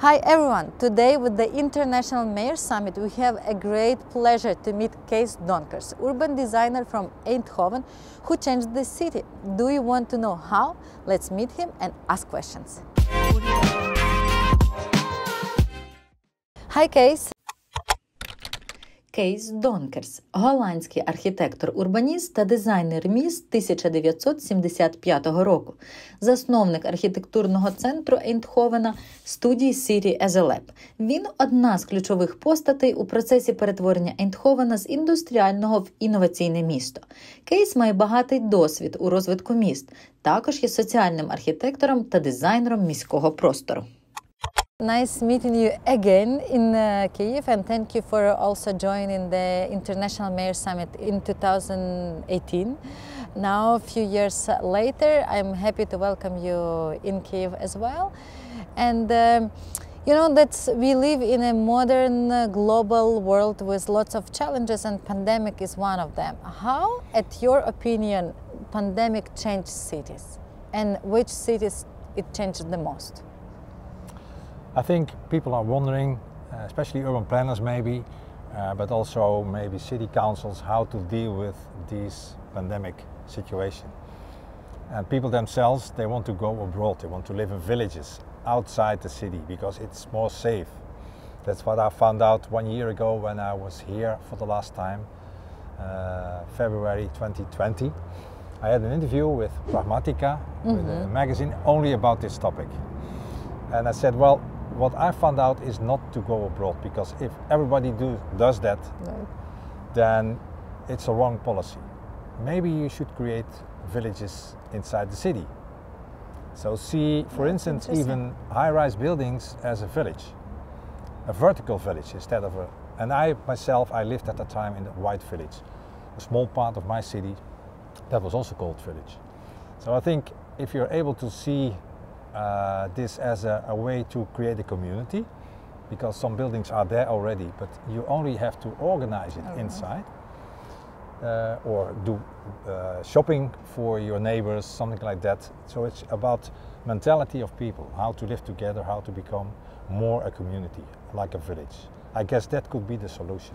Hi everyone! Today with the International Mayor Summit we have a great pleasure to meet Кейс Dонкерс, urban designer from Ейндховена who changed the city. Do you want to know how? Let's meet him and ask questions. Hi Кейс! Кейс Донкерс – голландський архітектор-урбаніст та дизайнер міст 1975 року, засновник архітектурного центру Ейндховена, студії City as a Lab. Він – одна з ключових постатей у процесі перетворення Ейндховена з індустріального в інноваційне місто. Кейс має багатий досвід у розвитку міст, також є соціальним архітектором та дизайнером міського простору. Nice meeting you again in Kyiv, and thank you for also joining the International Mayor Summit in 2018. Now, a few years later, I'm happy to welcome you in Kyiv as well. And you know that we live in a modern global world with lots of challenges, and pandemic is one of them. How, at your opinion, pandemic changed cities, and which cities it changed the most? I think people are wondering, especially urban planners maybe, but also maybe city councils, how to deal with this pandemic situation. And people themselves, they want to go abroad, they want to live in villages outside the city because it's more safe. That's what I found out 1 year ago when I was here for the last time, February 2020. I had an interview with Pragmatica, with a magazine, only about this topic. And I said, well, what I found out is not to go abroad, because if everybody does that, then it's a wrong policy. Maybe you should create villages inside the city. So see, for instance, even high-rise buildings as a village, a vertical village instead of a... And I myself, I lived at the time in a white village, a small part of my city that was also called village. So I think if you're able to see this as a way to create a community, because some buildings are there already, but you only have to organize it inside, or do shopping for your neighbors, something like that. So it's about mentality of people, how to live together, how to become more a community, like a village. I guess that could be the solution.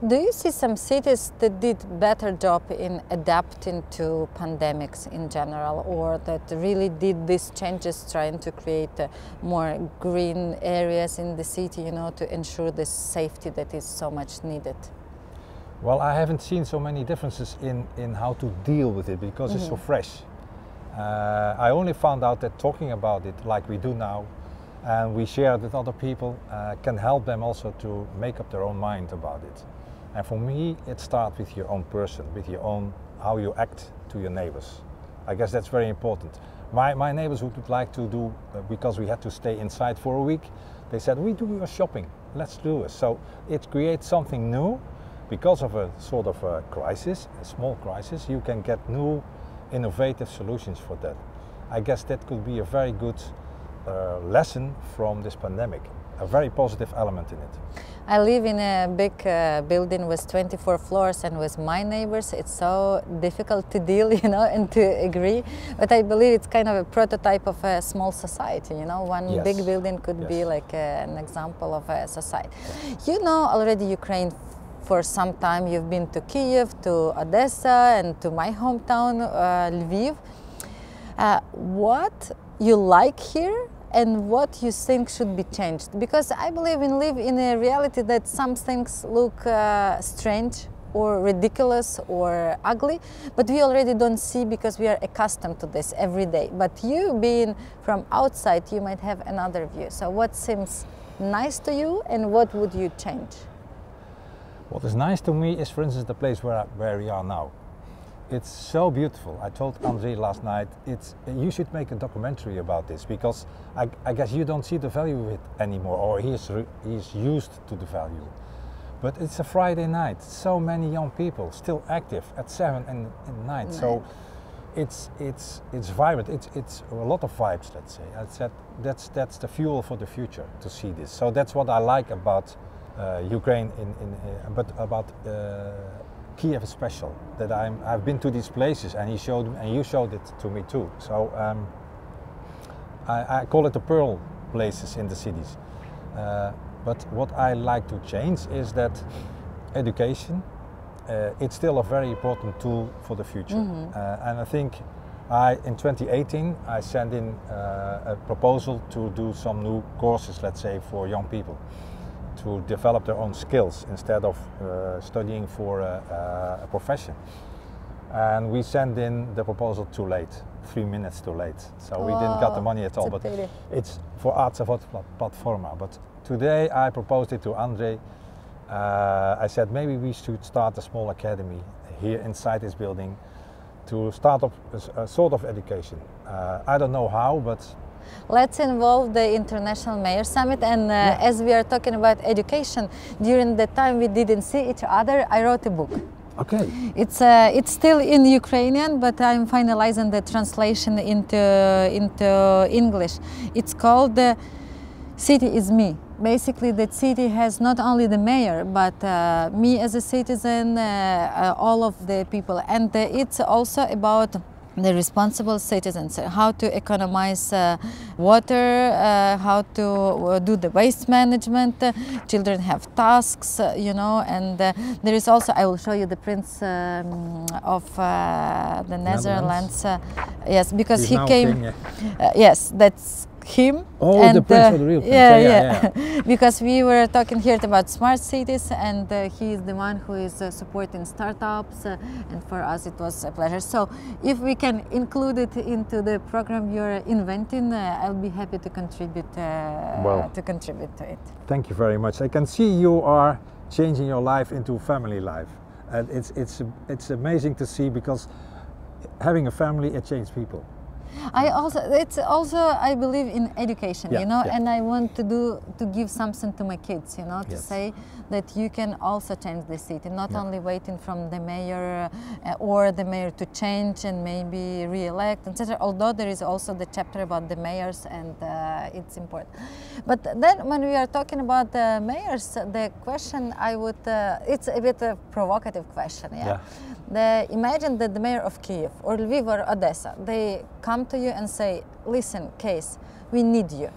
Do you see some cities that did better job in adapting to pandemics in general, or that really did these changes trying to create more green areas in the city, you know, to ensure the safety that is so much needed? Well, I haven't seen so many differences in how to deal with it because it's so fresh. I only found out that talking about it like we do now, and we share it with other people, can help them also to make up their own mind about it. And for me, it starts with your own person, with your own, how you act to your neighbors. I guess that's very important. My neighbors would like to do, because we had to stay inside for a week, they said, we do your shopping, let's do it. So it creates something new. Because of a sort of a crisis, a small crisis, you can get new, innovative solutions for that. I guess that could be a very good lesson from this pandemic, a very positive element in it. I live in a big building with 24 floors, and with my neighbors it's so difficult to deal, you know, and to agree. But I believe it's kind of a prototype of a small society, you know. One big building could be like an example of a society. You know already Ukraine for some time. You've been to Kyiv, to Odessa, and to my hometown, Lviv. What you like here and what you think should be changed? Because I believe we live in a reality that some things look strange or ridiculous or ugly, but we already don't see because we are accustomed to this every day. But you being from outside, you might have another view. So what seems nice to you and what would you change? What is nice to me is, for instance, the place where we are now. It's so beautiful. I told Andrei last night, you should make a documentary about this, because I guess you don't see the value of it anymore, or he's used to the value. But it's a Friday night, so many young people still active at 7 in the night. Nice. So it's vibrant, it's a lot of vibes, let's say. I said that's the fuel for the future, to see this. So that's what I like about Ukraine, but about Kyiv is special, that I've been to these places, and you showed it to me too. So I call it the pearl places in the cities. But what I like to change is that education, it's still a very important tool for the future. And I think in 2018, I sent in a proposal to do some new courses, let's say, for young people to develop their own skills instead of studying for a profession. And we sent in the proposal too late, 3 minutes too late. So we didn't get the money at all. But it's for Arts of Platforma. But today I proposed it to Andre. I said maybe we should start a small academy here inside this building to start up a sort of education. I don't know how, but let's involve the International Mayor Summit, and as we are talking about education, during the time we didn't see each other, I wrote a book. Okay. It's still in Ukrainian, but I'm finalizing the translation into English. It's called City is Me. Basically, the city has not only the mayor, but me as a citizen, all of the people, and it's also about the responsible citizens, how to economize water, how to do the waste management. Children have tasks, you know, and there is also, I will show you the Prince of the Netherlands. Yes, because he came, yes, that's him. Oh, and the Prince of the real Prince. Yeah. Because we were talking here about smart cities, and he is the one who is supporting startups, and for us it was a pleasure. So if we can include it into the program you're inventing, I'll be happy to contribute to it. Thank you very much. I can see you are changing your life into family life, and it's amazing to see, because having a family, it changes people. It's also I believe in education, you know, and I want to give something to my kids, you know, to say that you can also change the city, not only waiting from the mayor or the mayor to change and maybe re-elect, etc. Although there is also the chapter about the mayors, and it's important. But then when we are talking about the mayors, the question I would, it's a bit a provocative question, imagine that the mayor of Kyiv or Lviv or Odessa, they come to you and say, listen, Кейс, we need you.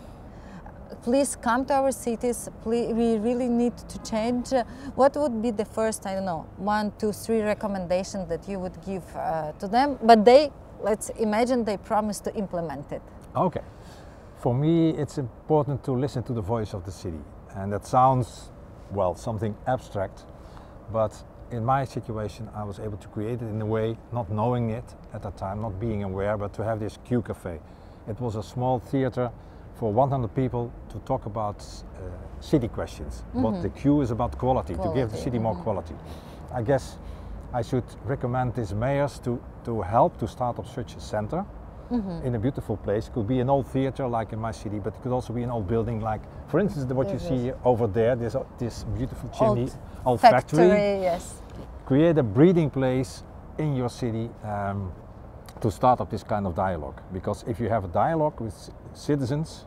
Please come to our cities. Please, we really need to change. What would be the first, I don't know, 1, 2, 3 recommendations that you would give to them? But let's imagine they promise to implement it. Okay. For me, it's important to listen to the voice of the city. And that sounds, well, something abstract, but in my situation, I was able to create it in a way, not knowing it at that time, not being aware, but to have this Q Cafe. It was a small theater for 100 people to talk about city questions. But the Q is about quality, to give the city more quality. I guess I should recommend these mayors to help to start up such a center in a beautiful place. It could be an old theater like in my city, but it could also be an old building like, for instance, what you see over there, this beautiful chimney, old factory. Yes. Create a breathing place in your city to start up this kind of dialogue. Because if you have a dialogue with citizens,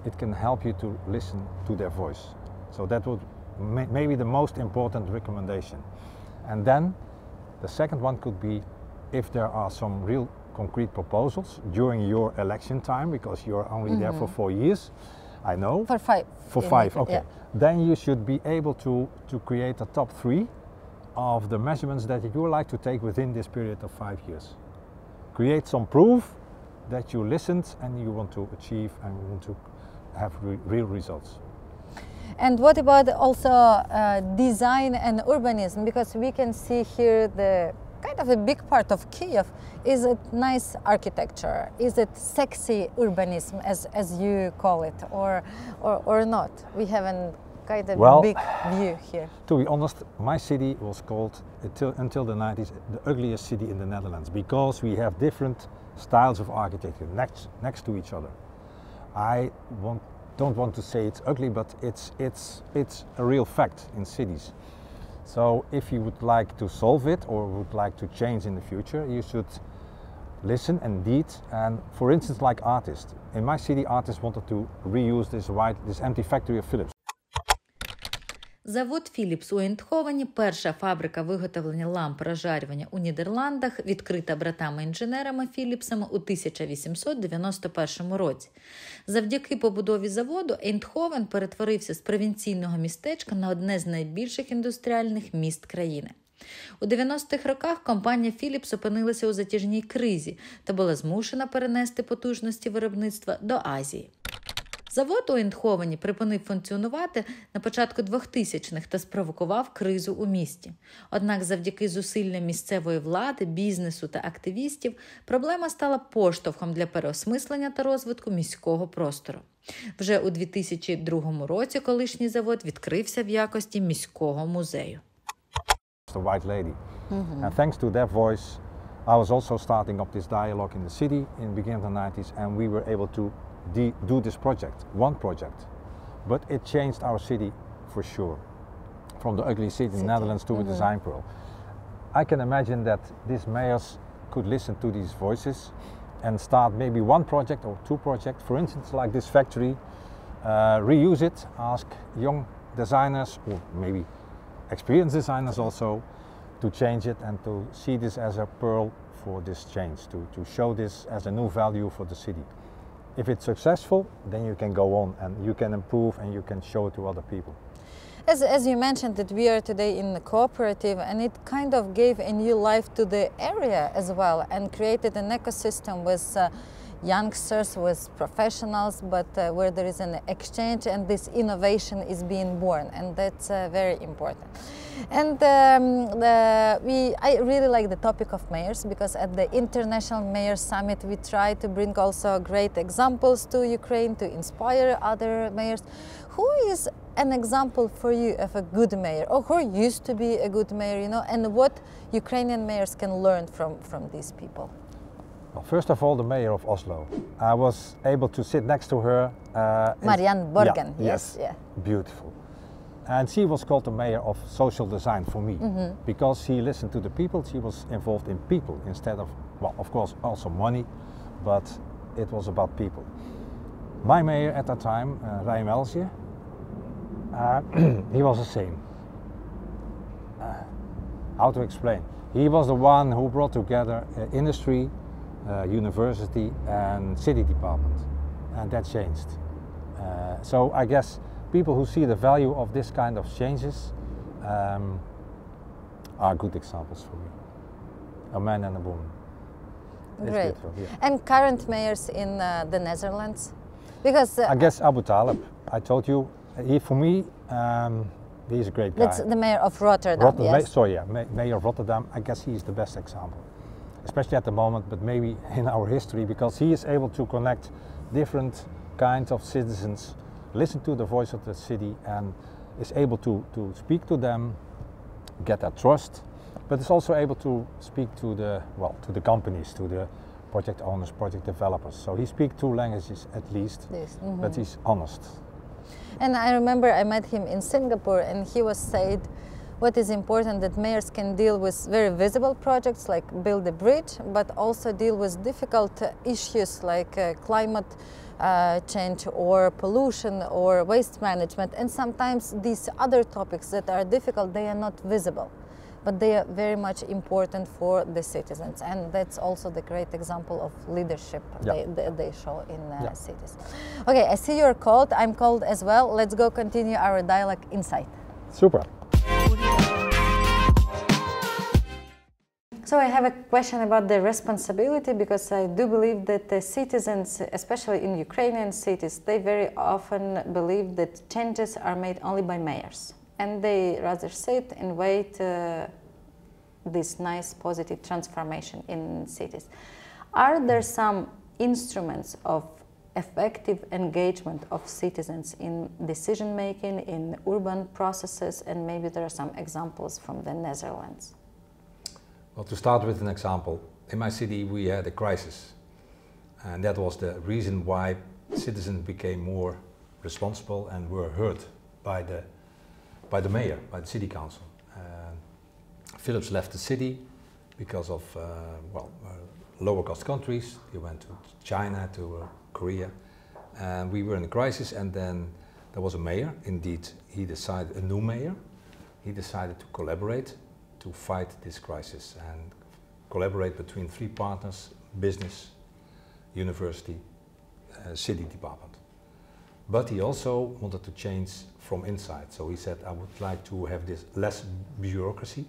it can help you to listen to their voice. So that would maybe the most important recommendation. And then the second one could be if there are some real concrete proposals during your election time, because you're only there for 4 years, I know. For 5. For 5, okay. Then you should be able to create a top 3 of the measurements that you would like to take within this period of 5 years. Create some proof that you listened and you want to achieve and you want to have real results. And what about also design and urbanism? Because we can see here the kind of a big part of Kyiv. Is it nice architecture? Is it sexy urbanism, as you call it, or not? We have a kind of big view here. To be honest, my city was called until the 90s the ugliest city in the Netherlands, because we have different styles of architecture next to each other. I don't want to say it's ugly, but it's a real fact in cities. So if you would like to solve it or would like to change in the future, you should listen indeed. And for instance, like artists. In my city, artists wanted to reuse this empty factory of Philips. Завод «Філіпс» у Ейндховені, перша фабрика виготовлення ламп розжарювання у Нідерландах, відкрита братами-інженерами Філіпсами у 1891 році. Завдяки побудові заводу Ейндховен перетворився з провінційного містечка на одне з найбільших індустріальних міст країни. У 90-х роках компанія «Філіпс» опинилася у затяжній кризі та була змушена перенести потужності виробництва до Азії. Завод у Ейндховені припинив функціонувати на початку 2000-х та спровокував кризу у місті. Однак завдяки зусиллям місцевої влади, бізнесу та активістів проблема стала поштовхом для переосмислення та розвитку міського простору. Вже у 2002 році колишній завод відкрився в якості міського музею. The white lady. And thanks to their voice, I was also starting up this dialogue in the city in the beginning of the 90s, and we were able to do this project, one project. But it changed our city for sure. From the ugly city in the Netherlands to a design pearl. I can imagine that these mayors could listen to these voices and start maybe one project or two projects. For instance, like this factory, reuse it, ask young designers or maybe experienced designers also to change it and to see this as a pearl for this change, to show this as a new value for the city. If it's successful, then you can go on and you can improve and you can show it to other people. As you mentioned that we are today in the cooperative, and it kind of gave a new life to the area as well and created an ecosystem with youngsters, with professionals, but where there is an exchange and this innovation is being born, and that's very important. And I really like the topic of mayors, because at the International Mayor Summit we try to bring also great examples to Ukraine to inspire other mayors. Who is an example for you of a good mayor, or who used to be a good mayor, you know, and what Ukrainian mayors can learn from these people? Well, first of all, the mayor of Oslo. I was able to sit next to her. Marianne Borgen. Yeah, yes, yeah. Beautiful. And she was called the mayor of social design for me, because she listened to the people. She was involved in people instead of, well, of course, also money, but it was about people. My mayor at that time, Rijnmelsje, he was the same. How to explain? He was the one who brought together industry, university and city department, and that changed. So I guess people who see the value of this kind of changes are good examples for me. A man and a woman. Great. Yeah. And current mayors in the Netherlands? Because I guess Abu Talib. I told you, for me, he's a great guy. That's the mayor of Rotterdam, yes? Mayor of Rotterdam. I guess he is the best example. Especially at the moment, but maybe in our history, because he is able to connect different kinds of citizens, listen to the voice of the city, and is able to speak to them, get their trust, but is also able to speak to the companies, to the project owners, project developers. So he speaks two languages at least, but he's honest. And I remember I met him in Singapore, and he was said, what is important that mayors can deal with very visible projects like build a bridge, but also deal with difficult issues like climate change or pollution or waste management. And sometimes these other topics that are difficult, they are not visible, but they are very much important for the citizens. And that's also the great example of leadership they show in cities. Okay, I see you're cold. I'm cold as well. Let's go continue our dialogue inside. Super. So I have a question about the responsibility, because I do believe that the citizens, especially in Ukrainian cities, they very often believe that changes are made only by mayors. And they rather sit and wait this nice positive transformation in cities. Are there some instruments of effective engagement of citizens in decision making, in urban processes, and maybe there are some examples from the Netherlands? Well, to start with an example, in my city we had a crisis, and that was the reason why citizens became more responsible and were heard by the mayor, by the city council. Philips left the city because of lower cost countries. He went to China, to Korea, and we were in a crisis, and then there was a mayor. Indeed, he decided, a new mayor, he decided to collaborate to fight this crisis and collaborate between three partners: business, university, city department. But he also wanted to change from inside. So he said, I would like to have this less bureaucracy.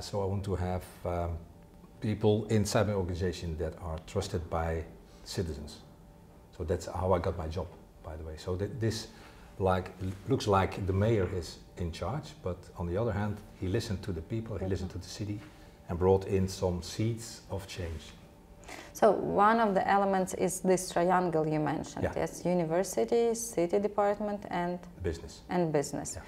So I want to have people inside my organization that are trusted by citizens. So that's how I got my job, by the way. So this looks like the mayor is in charge, but on the other hand, he listened to the people, he listened to the city, and brought in some seeds of change. So one of the elements is this triangle you mentioned. Yeah. Yes, university, city department, and Business. And business.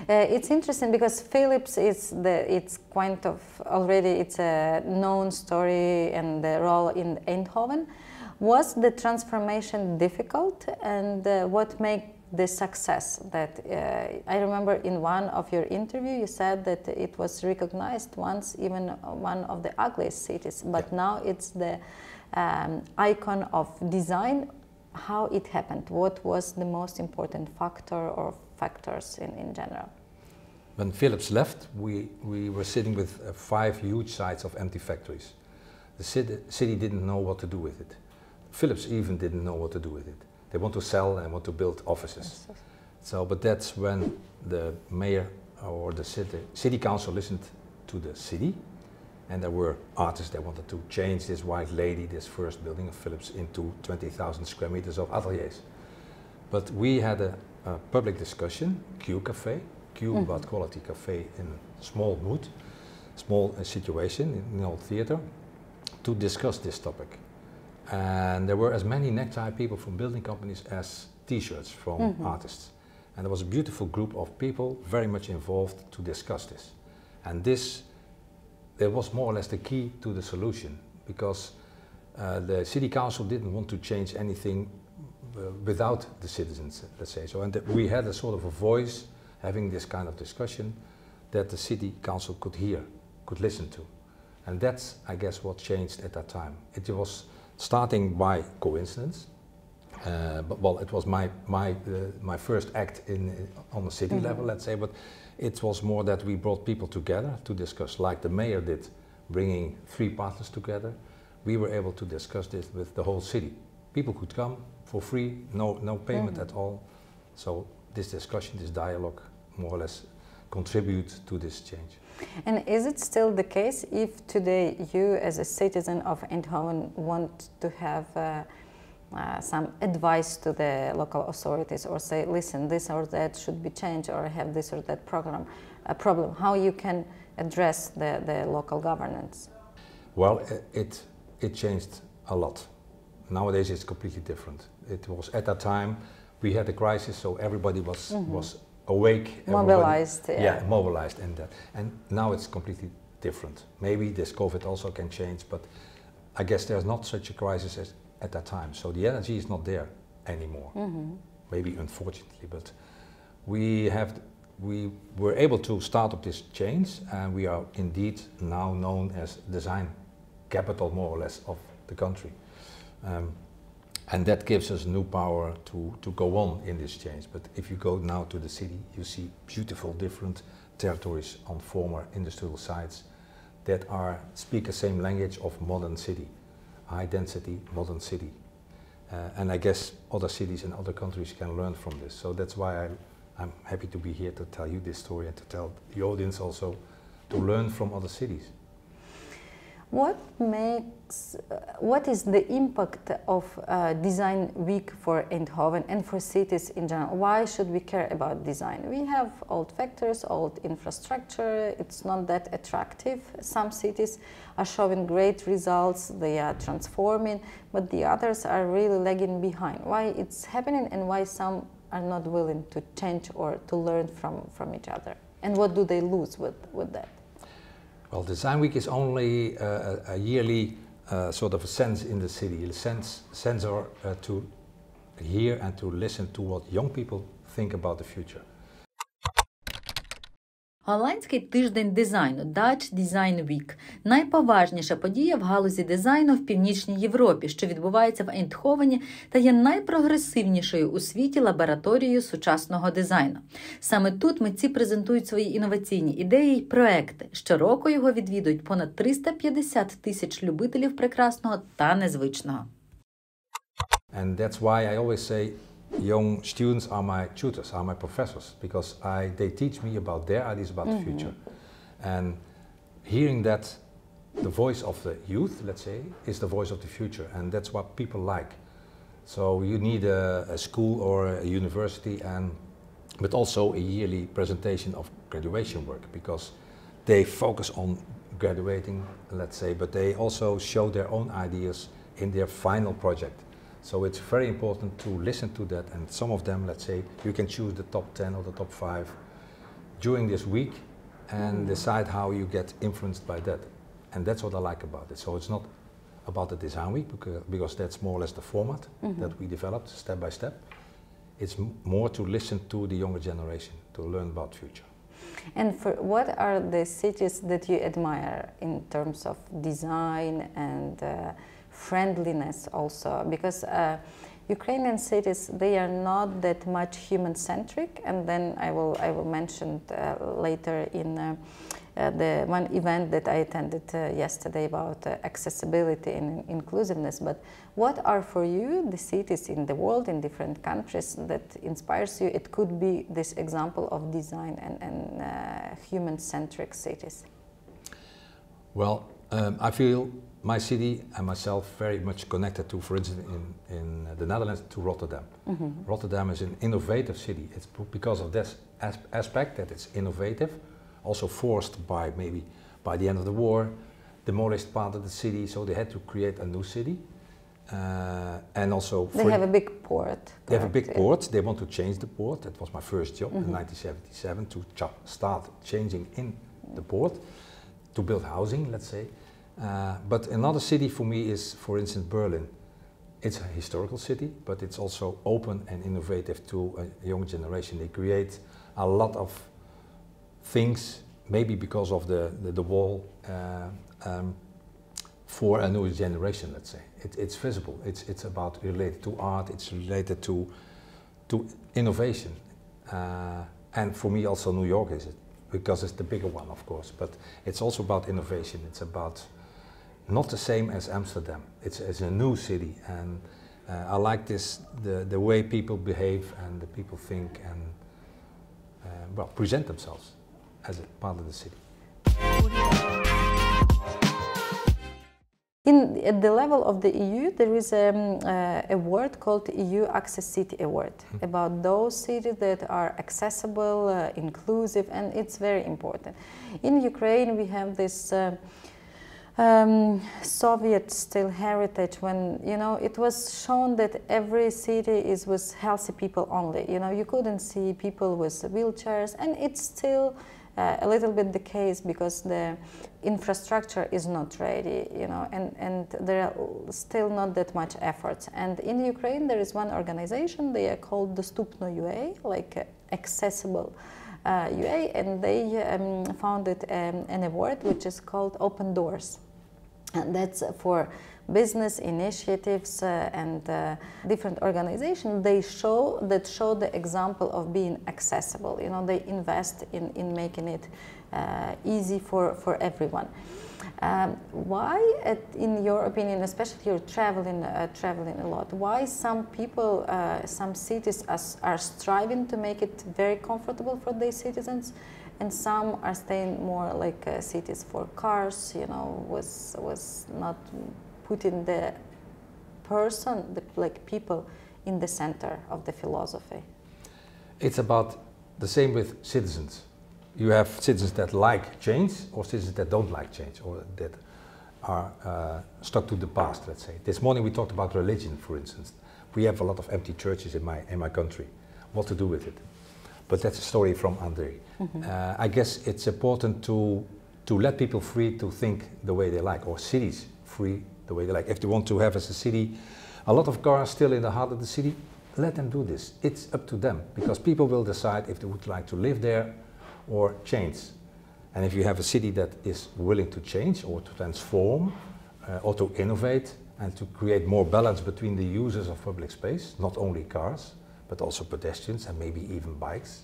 Yeah. It's interesting because Philips is it's kind of already it's a known story and the role in Ейндховена. Was the transformation difficult, and what made the success? That I remember in one of your interview you said that it was recognized once even one of the ugliest cities, but yeah. now it's the icon of design. How it happened? What was the most important factor or factors in general? When Philips left, we were sitting with 5 huge sites of empty factories. The city didn't know what to do with it. Philips even didn't know what to do with it. They want to sell and want to build offices. So, but that's when the mayor or the city council listened to the city, and there were artists that wanted to change this white lady, this first building of Philips, into 20,000 square meters of ateliers. But we had a public discussion, Q Cafe, Q about quality cafe in a small mood, small situation in an old theater, to discuss this topic. And there were as many necktie people from building companies as t-shirts from artists. And there was a beautiful group of people very much involved to discuss this. And this, it was more or less the key to the solution, because the city council didn't want to change anything without the citizens, let's say so. And we had a sort of a voice having this kind of discussion that the city council could hear, could listen to. And that's, I guess, what changed at that time. It was starting by coincidence, but well, it was my first act on the city level, let's say, but it was more that we brought people together to discuss, like the mayor did, bringing 3 partners together. We were able to discuss this with the whole city. People could come for free, no payment at all. So this discussion, this dialogue, more or less contribute to this change. And is it still the case if today you as a citizen of Ейндховена want to have some advice to the local authorities, or say, listen, this or that should be changed, or have this or that problem, how you can address the local governance? Well, it changed a lot. Nowadays it's completely different. It was at that time we had a crisis, so everybody was awake, mobilized, mobilized, and now it's completely different. Maybe this COVID also can change, but I guess there's not such a crisis as at that time. So the energy is not there anymore. Maybe unfortunately, but we were able to start up this change, and we are indeed now known as design capital, more or less, of the country. And that gives us new power to go on in this change. But if you go now to the city, you see beautiful different territories on former industrial sites that speak the same language of modern city, high density modern city. And I guess other cities and other countries can learn from this. So that's why I'm happy to be here to tell you this story and to tell the audience also to learn from other cities. What is the impact of Design Week for Ейндховена and for cities in general? Why should we care about design? We have old factories, old infrastructure, it's not that attractive. Some cities are showing great results, they are transforming, but the others are really lagging behind. Why it's happening, and why some are not willing to change or to learn from each other? And what do they lose with that? Well, Design Week is only a yearly sort of a sense in the city, a sensor to hear and to listen to what young people think about the future. Голландський тиждень дизайну Dutch Design Week – найповажніша подія в галузі дизайну в Північній Європі, що відбувається в Ейндховені та є найпрогресивнішою у світі лабораторією сучасного дизайну. Саме тут митці презентують свої інноваційні ідеї й проекти. Щороку його відвідують понад 350 тисяч любителів прекрасного та незвичного. And that's why I always say young students are my tutors, are my professors, because they teach me about their ideas about the future. And hearing that the voice of the youth, let's say, is the voice of the future, and that's what people like. So you need a school or a university, but also a yearly presentation of graduation work, because they focus on graduating, let's say, but they also show their own ideas in their final project. So it's very important to listen to that, and some of them, let's say, you can choose the top 10 or the top 5 during this week and decide how you get influenced by that. And that's what I like about it. So it's not about the design week, because that's more or less the format that we developed step by step. It's more to listen to the younger generation, to learn about future. And what are the cities that you admire in terms of design and friendliness also? Because Ukrainian cities, they are not that much human-centric, and then I will mention later in the one event that I attended yesterday about accessibility and inclusiveness. But what are for you the cities in the world, in different countries, that inspires you? It could be this example of design and human-centric cities. Well, I feel my city and myself very much connected to, for instance, in the Netherlands, to Rotterdam. Rotterdam is an innovative city. It's because of this aspect that it's innovative, also forced by the end of the war, demolished part of the city, so they had to create a new city. And also they have a big port. They have a big port. They want to change the port. That was my first job in 1977, to start changing in the port, to build housing, let's say. But another city for me is, for instance, Berlin. It's a historical city, but it's also open and innovative to a young generation. They create a lot of things, maybe because of the wall, for a new generation, let's say. It's visible. It's about related to art. It's related to innovation. And for me also New York is it, because it's the bigger one, of course. But it's also about innovation. It's about not the same as Amsterdam. It's a new city, and I like the way people behave and the people think and present themselves as a part of the city. At the level of the EU, there is a award called EU Access City Award about those cities that are accessible, inclusive, and it's very important. In Ukraine, we have this Soviet still heritage when, it was shown that every city is with healthy people only. You couldn't see people with wheelchairs, and it's still a little bit the case because the infrastructure is not ready, and there are still not that much efforts. And in Ukraine, there is one organization, they are called Dostupno UA, like accessible UA, and they founded an award which is called Open Doors. And that's for business initiatives and different organizations. They show the example of being accessible. They invest in making it easy for everyone. Why, in your opinion, especially you're traveling a lot, why some people, some cities are striving to make it very comfortable for their citizens, and some are staying more like cities for cars, was not putting the person, like people, in the center of the philosophy? It's about the same with citizens. You have citizens that like change, or citizens that don't like change, or that are stuck to the past, let's say. This morning we talked about religion, for instance. We have a lot of empty churches in my country. What to do with it? But that's a story from Andrei. I guess it's important to let people free to think the way they like, or cities free the way they like. If they want to have as a city a lot of cars still in the heart of the city, let them do this. It's up to them, because people will decide if they would like to live there or change. And if you have a city that is willing to change or to transform or to innovate and to create more balance between the users of public space, not only cars, but also pedestrians and maybe even bikes,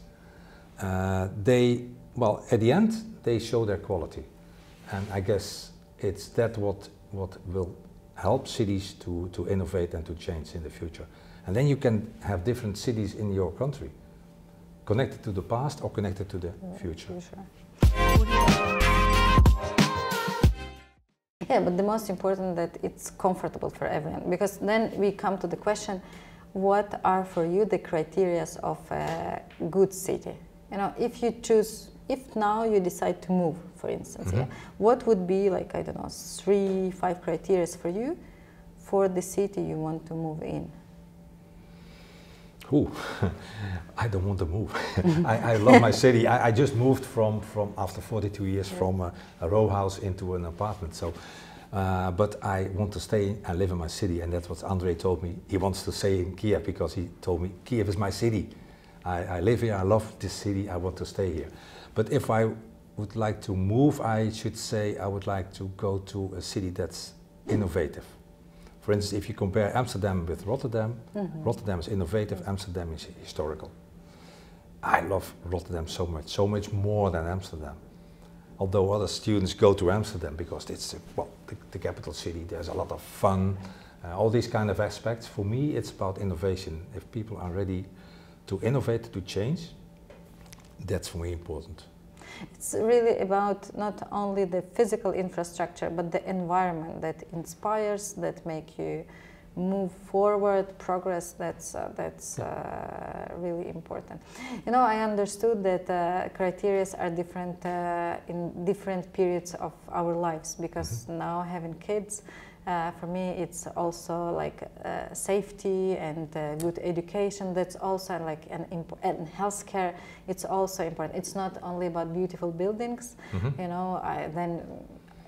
well, at the end, they show their quality. And I guess it's that what will help cities to innovate and to change in the future. And then you can have different cities in your country, connected to the past or connected to the future. Yeah, but the most important that it's comfortable for everyone, because then we come to the question, what are for you the criteria of a good city? You know, if you choose, if now you decide to move, for instance, yeah, what would be like, I don't know, 3-5 criteria for you for the city you want to move in? Ooh, I don't want to move. I love my city. I just moved from after 42 years from a row house into an apartment. So, but I want to stay and live in my city, and that's what André told me. He wants to stay in Kiev because he told me Kiev is my city. I live here. I love this city. I want to stay here. But if I would like to move, I should say I would like to go to a city that's innovative. For instance, if you compare Amsterdam with Rotterdam, Rotterdam is innovative, Amsterdam is historical. I love Rotterdam so much more than Amsterdam. Although other students go to Amsterdam because it's, well, the capital city, there's a lot of fun, all these kind of aspects. For me, it's about innovation. If people are ready to innovate, to change, that's for me important. It's really about not only the physical infrastructure, but the environment that inspires, that make you move forward, progress. That's really important. You know, I understood that criteria are different in different periods of our lives, because now having kids, for me it's also like safety and good education. That's also like and healthcare. It's also important. It's not only about beautiful buildings. You know,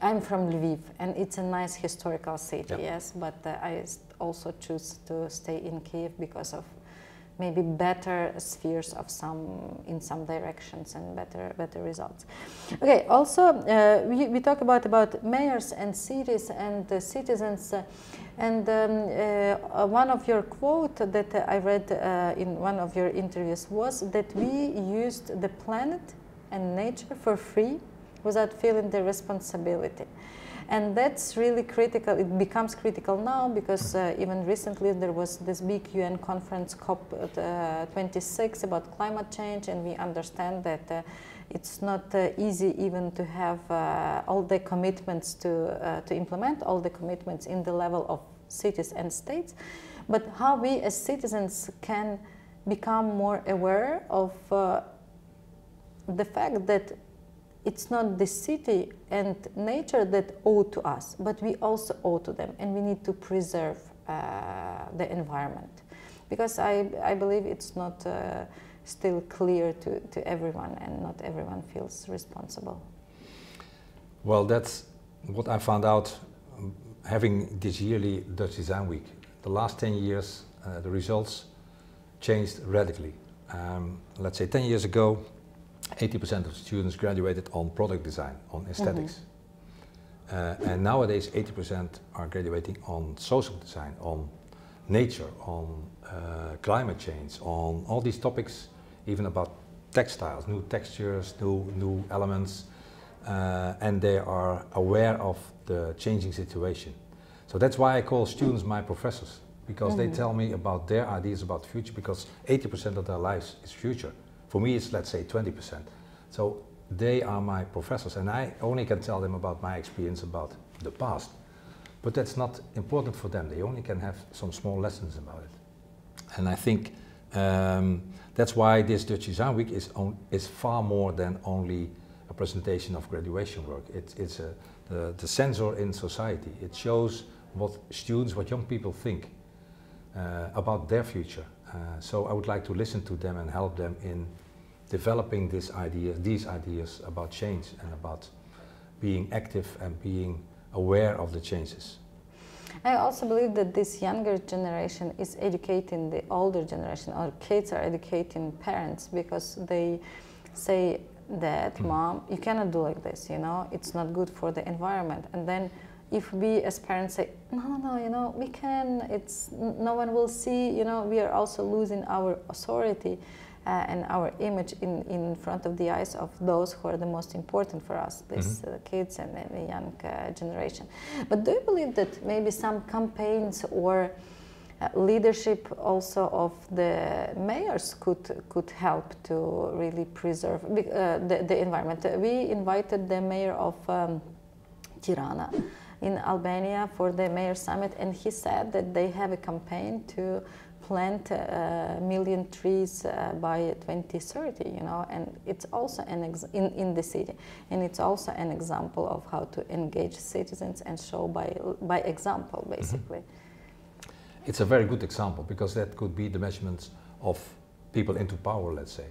I'm from Lviv, and it's a nice historical city, yes, but I also choose to stay in Kiev because of maybe better spheres of in some directions and better results. Okay, also we talk about mayors and cities and citizens, and one of your quote that I read in one of your interviews was that we used the planet and nature for free without feeling the responsibility. And that's really critical. It becomes critical now because even recently there was this big UN conference, COP26, about climate change, and we understand that it's not easy even to have all the commitments to implement all the commitments in the level of cities and states, but how we as citizens can become more aware of the fact that it's not the city and nature that owe to us, but we also owe to them, and we need to preserve the environment. Because I believe it's not still clear to everyone, and not everyone feels responsible. Well, that's what I found out having this yearly Dutch Design Week. The last 10 years, the results changed radically. Let's say 10 years ago, 80% of students graduated on product design, on aesthetics. And nowadays 80% are graduating on social design, on nature, on climate change, on all these topics, even about textiles, new textures, new elements, and they are aware of the changing situation. So that's why I call students my professors, because they tell me about their ideas about the future, because 80% of their lives is future. For me, it's, let's say, 20%. So they are my professors, and I only can tell them about my experience about the past. But that's not important for them. They only can have some small lessons about it. And I think that's why this Dutch Design Week is far more than only a presentation of graduation work. It's the sensor in society. It shows what students, what young people think about their future. So I would like to listen to them and help them in developing these ideas about change and about being active and being aware of the changes. I also believe that this younger generation is educating the older generation, or kids are educating parents, because they say Dad, Mom, you cannot do like this, you know, it's not good for the environment. And then if we as parents say, no, you know, we can, no one will see, you know, we are also losing our authority and our image in front of the eyes of those who are the most important for us, these kids and the young generation. But do you believe that maybe some campaigns or leadership also of the mayors could help to really preserve the environment? We invited the mayor of Tirana in Albania for the mayor summit, and he said that they have a campaign to plant 1 million trees by 2030, you know, and it's also in the city, and it's also an example of how to engage citizens and show by example, basically. It's a very good example, because that could be the measurements of people into power, let's say.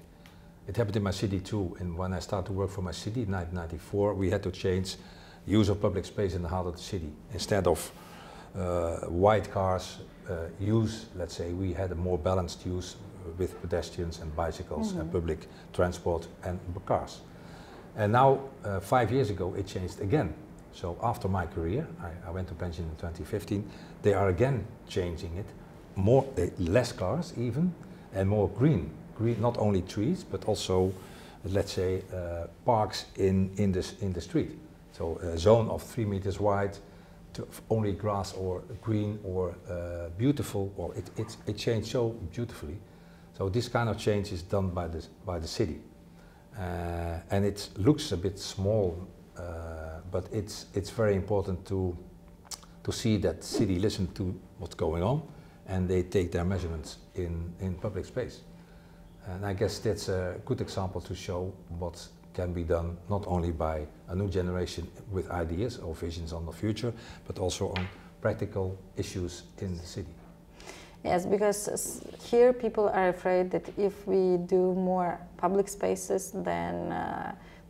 It happened in my city too, and when I started to work for my city in 1994, we had to change use of public space in the heart of the city. Instead of white cars let's say, we had a more balanced use with pedestrians and bicycles and public transport and cars. And now, 5 years ago, it changed again. So after my career, I went to pension in 2015, they are again changing it. Less cars even, and more green. Green, not only trees, but also, let's say, parks in the street. So a zone of 3 meters wide, to only grass or green or beautiful, or it changed so beautifully. So this kind of change is done by the city. And it looks a bit small, but it's very important to see that city listen to what's going on, and they take their measurements in public space. And I guess that's a good example to show what can be done not only by a new generation with ideas or visions on the future, but also on practical issues in the city. Yes, because here people are afraid that if we do more public spaces, then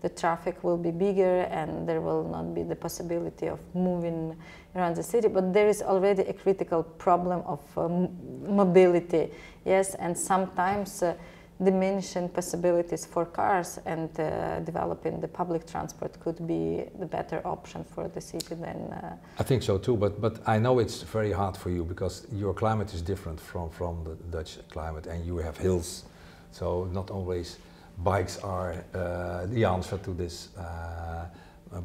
the traffic will be bigger and there will not be the possibility of moving around the city. But there is already a critical problem of mobility, yes, and sometimes diminishing possibilities for cars, and developing the public transport could be the better option for the city than... I think so too, but I know it's very hard for you, because your climate is different from the Dutch climate, and you have hills, so not always bikes are the answer to this.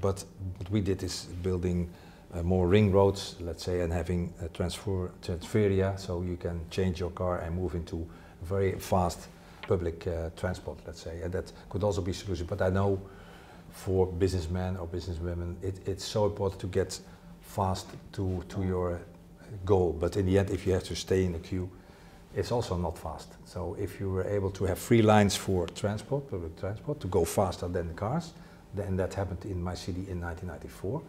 But what we did is building more ring roads, let's say, and having a transferia, so you can change your car and move into very fast public transport, let's say, and that could also be a solution. But I know for businessmen or businesswomen, it's so important to get fast to your goal. But in the end, if you have to stay in the queue, it's also not fast. So if you were able to have 3 lines for transport, public transport, to go faster than the cars, then that happened in my city in 1994.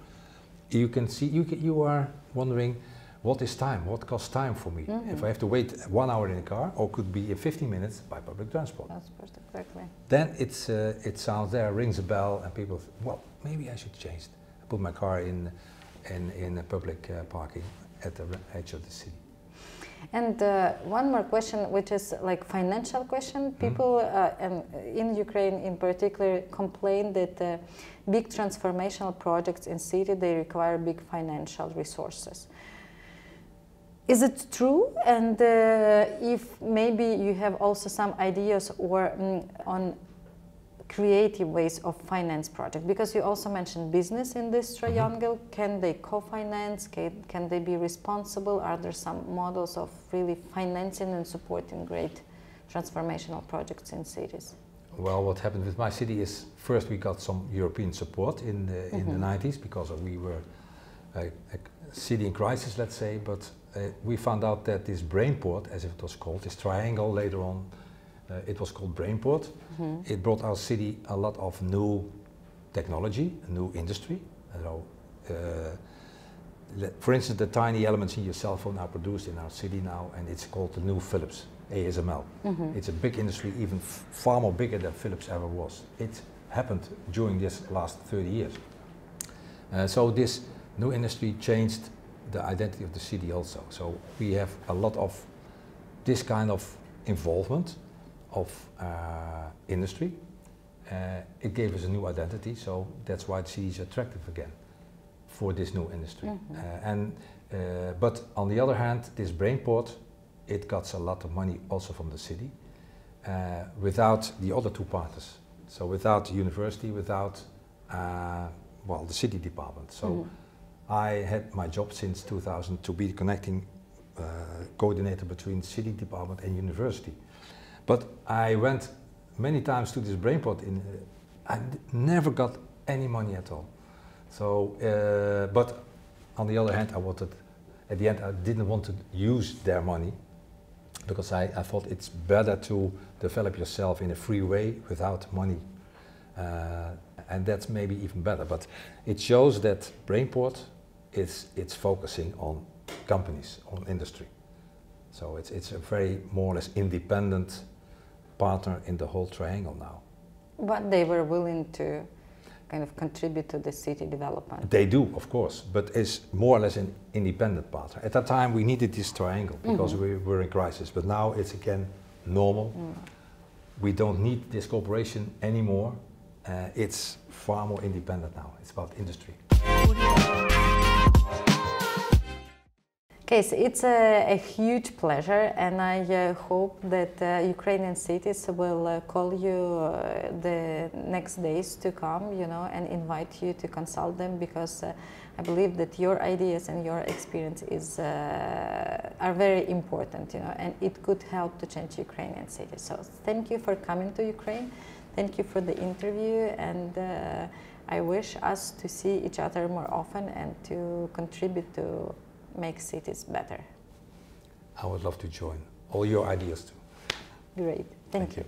You can see, you are wondering, what is time? What costs time for me? If I have to wait 1 hour in a car, or could be in 15 minutes by public transport. Transport, exactly. Then it sounds there, rings a bell, and people think, well, maybe I should change it. I put my car in a public parking at the edge of the city. And one more question, which is like financial question. People and in Ukraine in particular complain that big transformational projects in city, they require big financial resources. Is it true? And if maybe you have also some ideas or on creative ways of finance project, because you also mentioned business in this triangle. Can they co-finance? Can they be responsible? Are there some models of really financing and supporting great transformational projects in cities? Well, what happened with my city is, first we got some European support in the 90s, because we were a city in crisis, let's say, but we found out that this Brainport, as it was called, this triangle later on, it was called Brainport. It brought our city a lot of new technology, new industry. For instance, the tiny elements in your cell phone are produced in our city now, and it's called the new Philips, ASML. It's a big industry, even far more bigger than Philips ever was. It happened during this last 30 years. So this new industry changed the identity of the city also. So we have a lot of this kind of involvement of industry, it gave us a new identity, so that's why the city is attractive again for this new industry. But on the other hand, this Brainport, it got a lot of money also from the city, without the other two partners. So without the university, without the city department. So I had my job since 2000 to be the connecting coordinator between the city department and university. But I went many times to this Brainport. I never got any money at all. So, but on the other hand, at the end, I didn't want to use their money, because I thought it's better to develop yourself in a free way without money. And that's maybe even better. But it shows that Brainport it's focusing on companies, on industry. So it's a very more or less independent partner in the whole triangle now. But they were willing to kind of contribute to the city development. They do, of course, but it's more or less an independent partner. At that time we needed this triangle because we were in crisis, but now it's again normal. We don't need this cooperation anymore. It's far more independent now. It's about industry. Kees, it's a huge pleasure, and I hope that Ukrainian cities will call you the next days to come, and invite you to consult them, because I believe that your ideas and your experience are very important, and it could help to change Ukrainian cities. So thank you for coming to Ukraine. Thank you for the interview, and I wish us to see each other more often and to contribute to make cities better. I would love to join all your ideas too. Great, thank you.